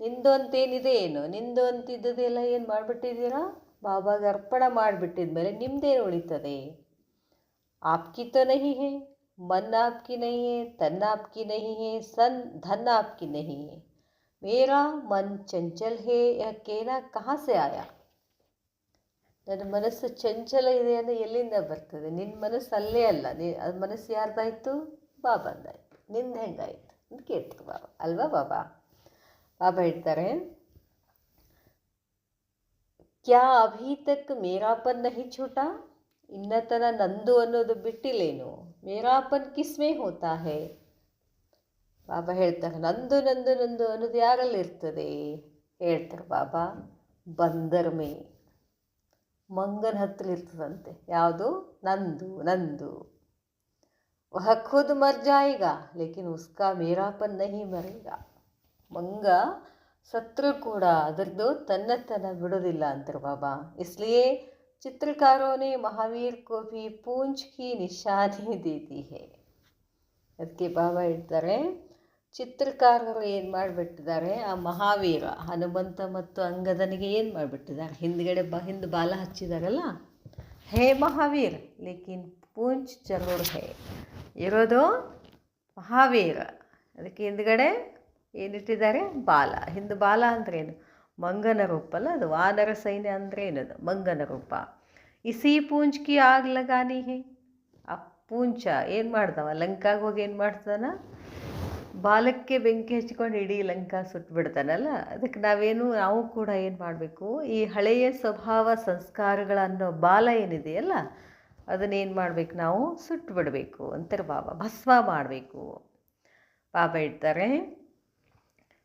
ನಿಂದು ಅಂತೇನಿದೆ ಏನು, ನಿಂದು ಅಂತಿದ್ದದೆಲ್ಲ ಏನು ಮಾಡಿಬಿಟ್ಟಿದ್ದೀರಾ, ಬಾಬಾಗೆ ಅರ್ಪಣೆ ಮಾಡಿಬಿಟ್ಟಿದ ಮೇಲೆ ನಿಮ್ಮದೇನು ಉಳಿತದೆ. आपकी तो नहीं है, मन आपकी नहीं है, तन आपकी नहीं है, धन आपकी नहीं है. मेरा मन चंचल है, यह कहना कहाँ से आया. ನನ್ನ ಮನಸ್ಸು ಚಂಚಲ ಇದೆ ಅಂದರೆ ಎಲ್ಲಿಂದ ಬರ್ತದೆ. ನಿನ್ನ ಮನಸ್ಸು ಅಲ್ಲೇ ಅಲ್ಲ, ಅದು ಮನಸ್ಸು ಯಾರ್ದಾಯಿತು, ಬಾಬಾಂದಾಯಿತು. ನಿಂದು ಹೆಂಗಾಯಿತು ಅಂತ ಕೇಳ್ತಾರೆ ಬಾಬಾ ಅಲ್ವಾ. ಬಾಬಾ ಹೇಳ್ತಾರೆ, ಕ್ಯಾ ಅಭಿ ತಕ್ ಮೇರಾಪನ್ ನಹಿ ಛೂಟಾ. ಇನ್ನತನ ನಂದು ಅನ್ನೋದು ಬಿಟ್ಟಿಲ್ಲೇನು. ಮೇರಾಪನ್ ಕಿಸ್ಮೇ ಹೋತಾ ಹೇ. ಬಾಬಾ ಹೇಳ್ತಾರೆ, ನಂದು ನಂದು ನಂದು ಅನ್ನೋದು ಯಾರಲ್ಲಿರ್ತದೆ ಹೇಳ್ತಾರೆ ಬಾಬಾ. ಬಂದರ್ ಮೇ, ಮಂಗನ ಹತ್ರ ಇರ್ತದಂತೆ. ಯಾವುದು, ನಂದು ನಂದು. ವಹ ಖುದ್ ಮರ್ ಜಾಯೇಗಾ ಲೇಕಿನ್ ಉಸ್ಕಾ ಮೇರಾಪನ್ ನಹಿ ಮರೇಗಾ. ಮಂಗ ಸತ್ರು ಕೂಡ ಅದರದ್ದು ತನ್ನತನ ಬಿಡೋದಿಲ್ಲ ಅಂತಾರೆ ಬಾಬಾ. ಇಸ್ಲಿಯೇ चित्रकारों ने महावीर को भी पूंछ की निशानी दी है. ಅದಕ್ಕೆ ಬಾಬಾ ಹೇಳ್ತಾರೆ, ಚಿತ್ರಕಾರರು ಏನು ಮಾಡಿಬಿಟ್ಟಿದ್ದಾರೆ, ಆ ಮಹಾವೀರ ಹನುಮಂತ ಮತ್ತು ಅಂಗದನಿಗೆ ಏನು ಮಾಡಿಬಿಟ್ಟಿದ್ದಾರೆ, ಹಿಂದ್ಗಡೆ ಹಿಂದೆ ಬಾಲ ಹಚ್ಚಿದಾರಲ್ಲ, ಹೇ ಮಹಾವೀರ್ ಲೇಕಿನ್ ಪೂಂಚ್ ಜರೂರ್ ಹೇ, ಇರೋದು ಮಹಾವೀರ, ಅದಕ್ಕೆ ಹಿಂದ್ಗಡೆ ಏನಿಟ್ಟಿದ್ದಾರೆ ಬಾಲ. ಹಿಂದೆ ಬಾಲ ಅಂದ್ರೇನು, ಮಂಗನ ರೂಪ ಅಲ್ಲ ಅದು, ವಾನರ ಸೈನ್ಯ ಅಂದರೆ ಏನದು, ಮಂಗನ ರೂಪ. ಇಸಿ ಪೂಂಚ್ಕಿ ಆಗ್ ಲಗಾನಿ ಹೇ, ಆ ಪೂಂಚ ಏನು ಮಾಡ್ದವ, ಲಂಕಾಗೆ ಹೋಗಿ ಏನು ಮಾಡ್ತಾನ, ಬಾಲಕ್ಕೆ ಬೆಂಕಿ ಹಚ್ಕೊಂಡು ಇಡೀ ಲಂಕಾ ಸುಟ್ಬಿಡ್ತಾನಲ್ಲ. ಅದಕ್ಕೆ ನಾವು ಕೂಡ ಏನು ಮಾಡಬೇಕು, ಈ ಹಳೆಯ ಸ್ವಭಾವ ಸಂಸ್ಕಾರಗಳನ್ನೋ ಬಾಲ ಏನಿದೆಯಲ್ಲ ಅದನ್ನೇನು ಮಾಡಬೇಕು, ನಾವು ಸುಟ್ಟು ಬಿಡಬೇಕು ಅಂತಾರೆ ಬಾಬಾ, ಭಸ್ಮ ಮಾಡಬೇಕು. ಬಾಬಾ ಹೇಳ್ತಾರೆ,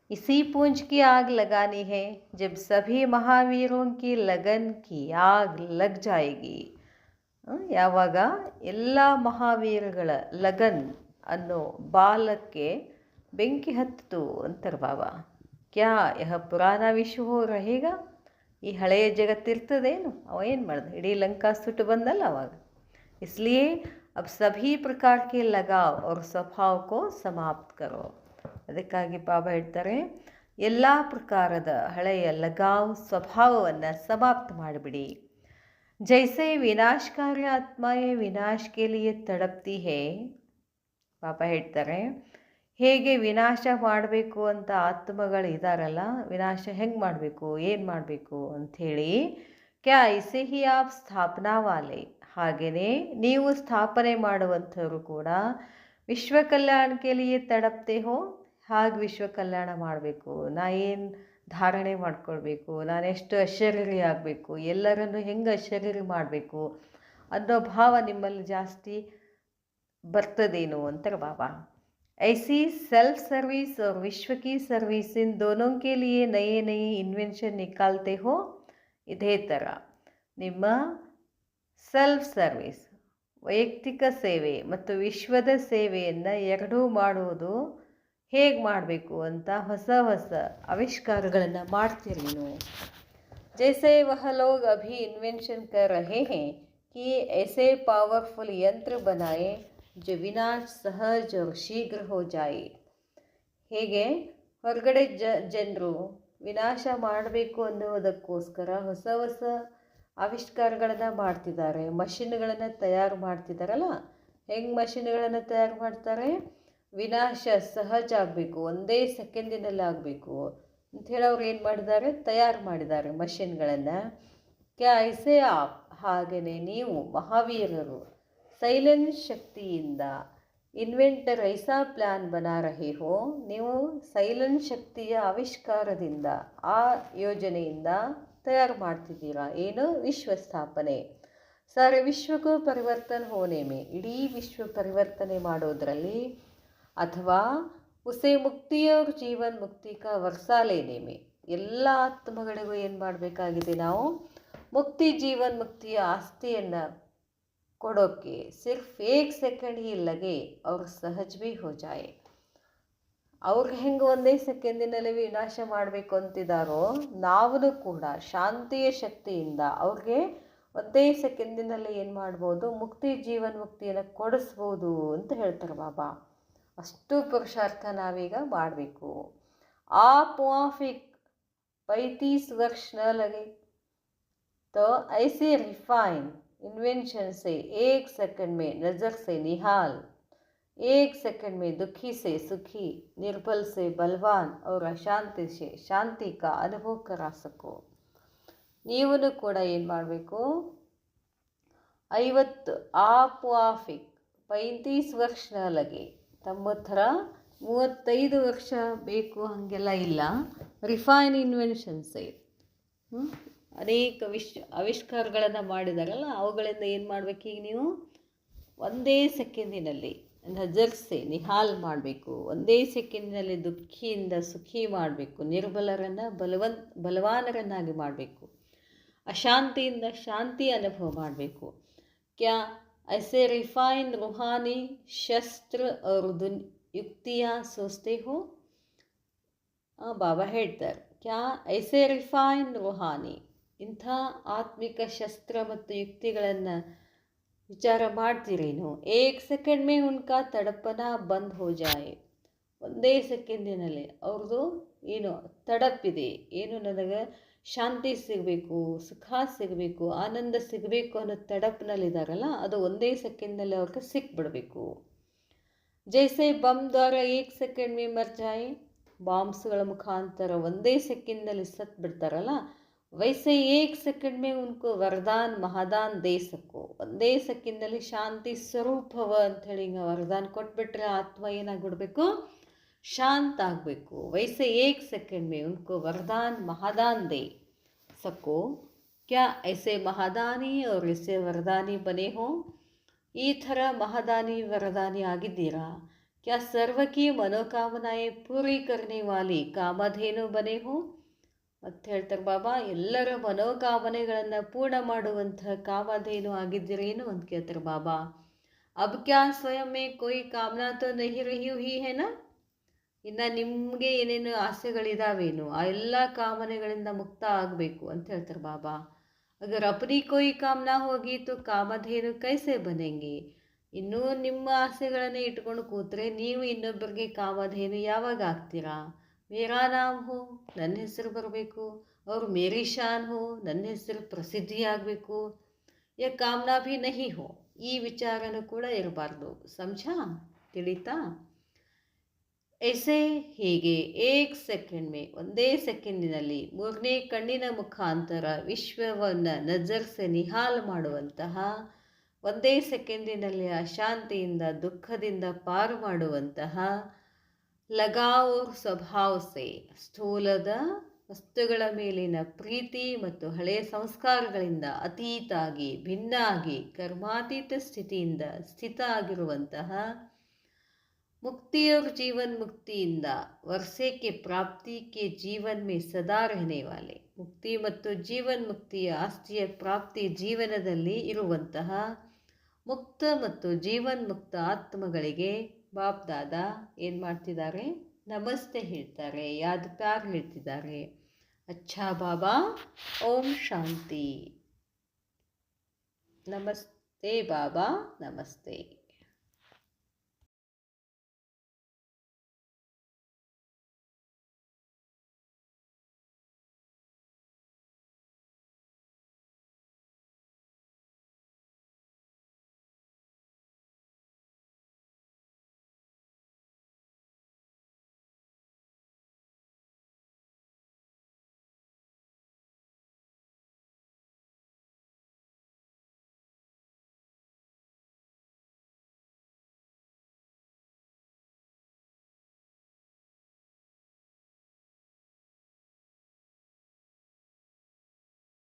इसी पूंछ की आग लगानी है, जब सभी महावीरों की लगन की आग लग जाएगी. ಯಾವಾಗ ಎಲ್ಲ ಮಹಾವೀರಗಳ ಲಗನ್ ಅನ್ನೋ ಬಾಲಕ್ಕೆ ಬೆಂಕಿ ಹತ್ತಿತು ಅಂತಾರೆ ಬಾಬಾ. ಕ್ಯಾ ಯಹ ಪುರಾಣ ವಿಶ್ವ ರಹೇಗ, ಈ ಹಳೆಯ ಜಗತ್ತಿರ್ತದೇನು, ಅವ ಏನು ಮಾಡ್ದ, ಇಡೀ ಲಂಕಾ ಸುಟ್ಟು ಬಂದಲ್ಲ ಅವಾಗ. इसलिए अब सभी प्रकार के लगाव और स्वभाव को समाप्त करो. ಅದಕ್ಕಾಗಿ ಬಾಬಾ ಹೇಳ್ತಾರೆ, ಎಲ್ಲ ಪ್ರಕಾರದ ಹಳೆಯ ಲಗಾವ್ ಸ್ವಭಾವವನ್ನು ಸಮಾಪ್ತ ಮಾಡಿಬಿಡಿ. ಜೈಸೆ ವಿನಾಶಕಾರಿ ಆತ್ಮಾಯೇ ವಿನಾಶ ಕೆ ಲಿಯೆ ತಡಪ್ತಿ ಹೇ, ಬಾಬಾ ಹೇಳ್ತಾರೆ, ಹೇಗೆ ವಿನಾಶ ಮಾಡಬೇಕು ಅಂತ ಆತ್ಮಗಳು ಇದ್ದಾರಲ್ಲ, ವಿನಾಶ ಹೆಂಗೆ ಮಾಡಬೇಕು, ಏನು ಮಾಡಬೇಕು ಅಂಥೇಳಿ, ಕ್ಯಾ ಐಸೆ ಹಿ ಆಪ್ ಸ್ಥಾಪನಾ ವಾಲೆ, ಹಾಗೆಯೇ ನೀವು ಸ್ಥಾಪನೆ ಮಾಡುವಂಥವ್ರು ಕೂಡ ವಿಶ್ವ ಕಲ್ಯಾಣಕ್ಕೆ ಲಿಯೆ ತಡಪ್ತೆ ಹೋ, ಹಾಗೆ ವಿಶ್ವ ಕಲ್ಯಾಣ ಮಾಡಬೇಕು, ನಾ ಏನು ಧಾರಣೆ ಮಾಡ್ಕೊಳ್ಬೇಕು, ನಾನೆಷ್ಟು ಅಶರೀರಿ ಆಗಬೇಕು, ಎಲ್ಲರನ್ನು ಹೆಂಗೆ ಅಶರೀರಿ ಮಾಡಬೇಕು ಅನ್ನೋ ಭಾವ ನಿಮ್ಮಲ್ಲಿ ಜಾಸ್ತಿ ಬರ್ತದೇನು ಅಂತಾರೆ ಬಾಬಾ. ऐसी सेल्फ सर्विस और विश्व की सर्विस इन दोनों के लिए नए नए इन्वेंशन निकालते हो. ಇದೇ ಥರ ನಿಮ್ಮ ಸೆಲ್ಫ್ ಸರ್ವಿಸ್, ವೈಯಕ್ತಿಕ ಸೇವೆ ಮತ್ತು ವಿಶ್ವದ ಸೇವೆಯನ್ನು ಎರಡೂ ಮಾಡುವುದು ಹೇಗೆ ಮಾಡಬೇಕು ಅಂತ ಹೊಸ ಹೊಸ ಆವಿಷ್ಕಾರಗಳನ್ನು ಮಾಡ್ತೀರಿ ನೀವು. जैसे वह लोग अभी इन्वेंशन कर रहे हैं कि ऐसे पावरफुल यंत्र बनाए जो विनाश सहज और शीघ्र हो जाए. ಹೇಗೆ ಹೊರಗಡೆ ಜನರು ವಿನಾಶ ಮಾಡಬೇಕು ಅನ್ನೋದಕ್ಕೋಸ್ಕರ ಹೊಸ ಹೊಸ ಆವಿಷ್ಕಾರಗಳನ್ನು ಮಾಡ್ತಿದ್ದಾರೆ, ಮಷಿನ್ಗಳನ್ನು ತಯಾರು ಮಾಡ್ತಿದ್ದಾರಲ್ಲ. ಹೆಂಗೆ ಮಷಿನ್ಗಳನ್ನು ತಯಾರು ಮಾಡ್ತಾರೆ, ವಿನಾಶ ಸಹಜ ಆಗಬೇಕು, ಒಂದೇ ಸೆಕೆಂಡಿನಲ್ಲಿ ಆಗಬೇಕು ಅಂಥೇಳಿ ಅವ್ರು ಏನು ಮಾಡಿದ್ದಾರೆ, ತಯಾರು ಮಾಡಿದ್ದಾರೆ ಮಷಿನ್ಗಳನ್ನು. ಕ್ಯಾ ಐಸೆ ಆಪ್, ಹಾಗೆಯೇ ನೀವು ಮಹಾವೀರರು ಸೈಲೆಂಟ್ ಶಕ್ತಿಯಿಂದ ಇನ್ವೆಂಟರ್ ಐಸಾ ಪ್ಲ್ಯಾನ್ ಬನಾ ರಹೆ ಹೋ, ನೀವು ಸೈಲೆಂಟ್ ಶಕ್ತಿಯ ಆವಿಷ್ಕಾರದಿಂದ, ಆ ಯೋಜನೆಯಿಂದ ತಯಾರು ಮಾಡ್ತಿದ್ದೀರಾ, ಏನು ವಿಶ್ವ ಸ್ಥಾಪನೆ. ಸಾರೆ ವಿಶ್ವಕ್ಕೂ ಪರಿವರ್ತನೆ ಹೋನೆ ಮೇ, ಇಡೀ ವಿಶ್ವ ಪರಿವರ್ತನೆ ಮಾಡೋದರಲ್ಲಿ, ಅಥವಾ ಉಸೆ ಮುಕ್ತಿಯವ್ರ ಜೀವನ್ ಮುಕ್ತಿ ಕಾ ವರ್ಸಾ ಲೇನೆ ಮೇ, ಎಲ್ಲ ಆತ್ಮಗಳಿಗೂ ಏನು ಮಾಡಬೇಕಾಗಿದೆ, ನಾವು ಮುಕ್ತಿ ಜೀವನ್ ಮುಕ್ತಿಯ ಆಸ್ತಿಯನ್ನು ಕೊಡೋಕ್ಕೆ ಸಿರ್ಫ್ 1 ಸೆಕೆಂಡ್ ಹಿ ಲಗೆ ಅವ್ರ ಸಹಜ ಭೀ ಹೋ ಜಾಯೆ. ಅವ್ರಿಗೆ ಹೆಂಗೆ ಒಂದೇ ಸೆಕೆಂಡಿನಲ್ಲಿ ವಿನಾಶ ಮಾಡಬೇಕು ಅಂತಿದ್ದಾರೋ, ನಾವು ಕೂಡ ಶಾಂತಿಯ ಶಕ್ತಿಯಿಂದ ಅವ್ರಿಗೆ ಒಂದೇ ಸೆಕೆಂಡಿನಲ್ಲಿ ಏನು ಮಾಡ್ಬೋದು, ಮುಕ್ತಿ ಜೀವನ್ ಮುಕ್ತಿಯನ್ನು ಕೊಡಿಸ್ಬೋದು ಅಂತ ಹೇಳ್ತಾರೆ ಬಾಬಾ. ಅಷ್ಟು ಪುರುಷಾರ್ಥ ನಾವೀಗ ಮಾಡಬೇಕು. आप वहाँ फिर 35 वर्ष न लगे तो ऐसे रिफाइन इन्वेंशन से 1 सेकंड में नज़र से निहाल, 1 सेकंड में दुखी से सुखी, निर्बल से बलवान और अशांति से शांति का अनुभव करा सको. ನೀವು ಕೂಡ ಏನು ಮಾಡಬೇಕು, 50 आप वाफिक 35 ವರ್ಷ ನ ಲಗೆ, ತಮ್ಮ ಥರ 35 ವರ್ಷ ಬೇಕು ಹಾಗೆಲ್ಲ ಇಲ್ಲ. ರಿಫೈನ್ ಇನ್ವೆನ್ಷನ್ಸೇ, ಅನೇಕ ಆವಿಷ್ಕಾರಗಳನ್ನು ಮಾಡಿದಾರಲ್ಲ, ಅವುಗಳಿಂದ ಏನು ಮಾಡಬೇಕು, ಈಗ ನೀವು ಒಂದೇ ಸೆಕೆಂಡಿನಲ್ಲಿ ನಜರ್ಸೆ ನಿಹಾಲ್ ಮಾಡಬೇಕು, ಒಂದೇ ಸೆಕೆಂಡಿನಲ್ಲಿ ದುಃಖಿಯಿಂದ ಸುಖಿ ಮಾಡಬೇಕು, ನಿರ್ಬಲರನ್ನು ಬಲವಾನರನ್ನಾಗಿ ಮಾಡಬೇಕು, ಅಶಾಂತಿಯಿಂದ ಶಾಂತಿ ಅನುಭವ ಮಾಡಬೇಕು. ಕ್ಯಾ ऐसे रिफाइन रूहानी शस्त्र और युक्तियाँ सोचते हो. ಬಾಬಾ ಹೇಳ್ತಾರೆ, ಕ್ಯಾ ಐಸೆ ರಿಫೈನ್ ರೂಹಾನಿ, ಇಂಥ ಆತ್ಮಿಕ ಶಸ್ತ್ರ ಮತ್ತು ಯುಕ್ತಿಗಳನ್ನು ವಿಚಾರ ಮಾಡ್ತೀರೇನು. 1 ಸೆಕೆಂಡ್ ಮೇ ಉನ್ಕಾ ತಡಪನ ಬಂದ್ ಹೋ ಜಾಯೆ, ಒಂದೇ ಸೆಕೆಂಡಿನಲ್ಲಿ ಅವ್ರದ್ದು ಏನು ತಡಪಿದೆ, ಏನು ನನಗೆ ಶಾಂತಿ ಸಿಗಬೇಕು, ಸುಖ ಸಿಗಬೇಕು, ಆನಂದ ಸಿಗಬೇಕು ಅನ್ನೋ ತಡಪಿನಲ್ಲಿದ್ದಾರಲ್ಲ, ಅದು ಒಂದೇ ಸೆಕೆಂಡ್ನಲ್ಲಿ ಅವ್ರಿಗೆ ಸಿಕ್ಬಿಡಬೇಕು. ಜೈಸೆ ಬಮ್ ದ್ವಾರ 1 ಸೆಕೆಂಡ್ ಮೇ ಮರ್ ಜಾಯೆ, ಬಾಂಬ್ಸ್ಗಳ ಮುಖಾಂತರ ಒಂದೇ ಸೆಕೆಂಡ್ನಲ್ಲಿ ಸತ್ ಬಿಡ್ತಾರಲ್ಲ, ವೈಸೆ 1 ಸೆಕೆಂಡ್ ಮೇ ಉನ್ಕೋ ವರದಾನ್ ಮಹಾದಾನ್ ದೇ ಸಕೋ, ಒಂದೇ ಸೆಕೆಂಡ್ನಲ್ಲಿ ಶಾಂತಿ ಸ್ವರೂಪವ ಅಂಥೇಳಿ ಹಿಂಗೆ ವರದಾನ್ ಕೊಟ್ಬಿಟ್ರೆ ಆತ್ಮ ಏನಾಗ್ಬಿಡ್ಬೇಕು, ಶಾಂತ ಆಗಬೇಕು. ವೈಸೆ 1 ಸೆಕೆಂಡ್ ಮೇ ಉನ್ಕೋ ವರದಾನ್ ಮಹಾದಾನ್ ದೇ ಸಕೋ, ಕ್ಯಾ ಐಸೆ ಮಹಾದಾನಿ और ऐसे वरदानी बने हो, ಈ ಥರ ಮಹಾದಾನಿ ವರದಾನಿ ಆಗಿದ್ದೀರಾ? ಕ್ಯಾ ಸರ್ವಕಿ ಮನೋಕಾಮನಾಯೇ ಪೂರಿ ಕರ್ನೆ ವಾಲಿ ಕಾಮಧೇನು ಬನೆ ಹೋ, ಅಂತ ಹೇಳ್ತಾರೆ ಬಾಬಾ. ಎಲ್ಲರ ಮನೋಕಾಮನೆಗಳನ್ನು ಪೂರ್ಣ ಮಾಡುವಂಥ ಕಾಮಧೇನು ಆಗಿದ್ದೀರೇನು ಅಂತ ಕೇಳ್ತಾರೆ ಬಾಬಾ. ಅಬ್ ಕ್ಯಾ ಸ್ವಯಂ ಮೇ ಕೋಯಿ ಕಾಮನಾ ತೋ ನಹಿ ರಹಿ ಹುಯಿ ಹೇನಾ, ಇನ್ನು ನಿಮಗೆ ಏನೇನು ಆಸೆಗಳಿದಾವೇನು ಆ ಎಲ್ಲ ಕಾಮನೆಗಳಿಂದ ಮುಕ್ತ ಆಗಬೇಕು ಅಂತ ಹೇಳ್ತಾರೆ ಬಾಬಾ. ಅಗರ್ ಅಪನಿ ಕೋಯಿ ಕಾಮನಾ ಹೋಗಿ ತೋ ಕಾಮಧೇನು ಕೈಸೆ ಬನೆಂಗೆ, ಇನ್ನೂ ನಿಮ್ಮ ಆಸೆಗಳನ್ನೇ ಇಟ್ಕೊಂಡು ಕೂತ್ರೆ ನೀವು ಇನ್ನೊಬ್ಬರಿಗೆ ಕಾಮಧೇನು ಯಾವಾಗ ಆಗ್ತೀರಾ? ಮೇರಾ ನಾಮ್ ಹೋ, ನನ್ನ ಹೆಸರು ಬರಬೇಕು, ಅವ್ರು ಮೇರಿ ಶಾನ್ ಹೋ, ನನ್ನ ಹೆಸರು ಪ್ರಸಿದ್ಧಿ ಆಗಬೇಕು, ಯಾ ಕಾಮನಾ ಭಿ ನಹಿ ಹೋ, ಈ ವಿಚಾರನೂ ಕೂಡ ಇರಬಾರ್ದು. ಸಮझा, ತಿಳಿತಾ? ಐಸೆ ಹೀಗೆ 1 ಸೆಕೆಂಡ್ ಮೇ, ಒಂದೇ ಸೆಕೆಂಡಿನಲ್ಲಿ 3ನೇ ಕಣ್ಣಿನ ಮುಖಾಂತರ ವಿಶ್ವವನ್ನು ನಜರ್ಸೆ ನಿಹಾಲ್ ಮಾಡುವಂತಹ, ಒಂದೇ ಸೆಕೆಂಡಿನಲ್ಲಿ ಅಶಾಂತಿಯಿಂದ ದುಃಖದಿಂದ ಪಾರು ಮಾಡುವಂತಹ, ಲಗಾವ್ ಸ್ವಭಾವ ಸೆ, ಸ್ಥೂಲದ ವಸ್ತುಗಳ ಮೇಲಿನ ಪ್ರೀತಿ ಮತ್ತು ಹಳೆಯ ಸಂಸ್ಕಾರಗಳಿಂದ ಅತೀತಾಗಿ ಭಿನ್ನ ಆಗಿ ಕರ್ಮಾತೀತ ಸ್ಥಿತಿಯಿಂದ ಸ್ಥಿತ ಆಗಿರುವಂತಹ, मुक्ति और जीवन मुक्तिಯಿಂದ वर्षे के प्राप्ति के जीवन में सदा रहने वाले, ಮುಕ್ತಿ ಮತ್ತು ಜೀವನ್ ಮುಕ್ತಿಯ ಆಸ್ತಿಯ ಪ್ರಾಪ್ತಿ ಜೀವನದಲ್ಲಿ ಇರುವಂತಹ ಮುಕ್ತ ಮತ್ತು ಜೀವನ್ ಮುಕ್ತ ಆತ್ಮಗಳಿಗೆ ಬಾಪ್ ದಾದಾ ಏನು ಮಾಡ್ತಿದ್ದಾರೆ, ನಮಸ್ತೆ ಹೇಳ್ತಾರೆ, ಯಾದ್ ಪ್ಯಾರ್ ಹೇಳ್ತಿದ್ದಾರೆ. ಅಚ್ಚಾ ಬಾಬಾ, ಓಂ ಶಾಂತಿ. ನಮಸ್ತೆ ಬಾಬಾ, ನಮಸ್ತೆ.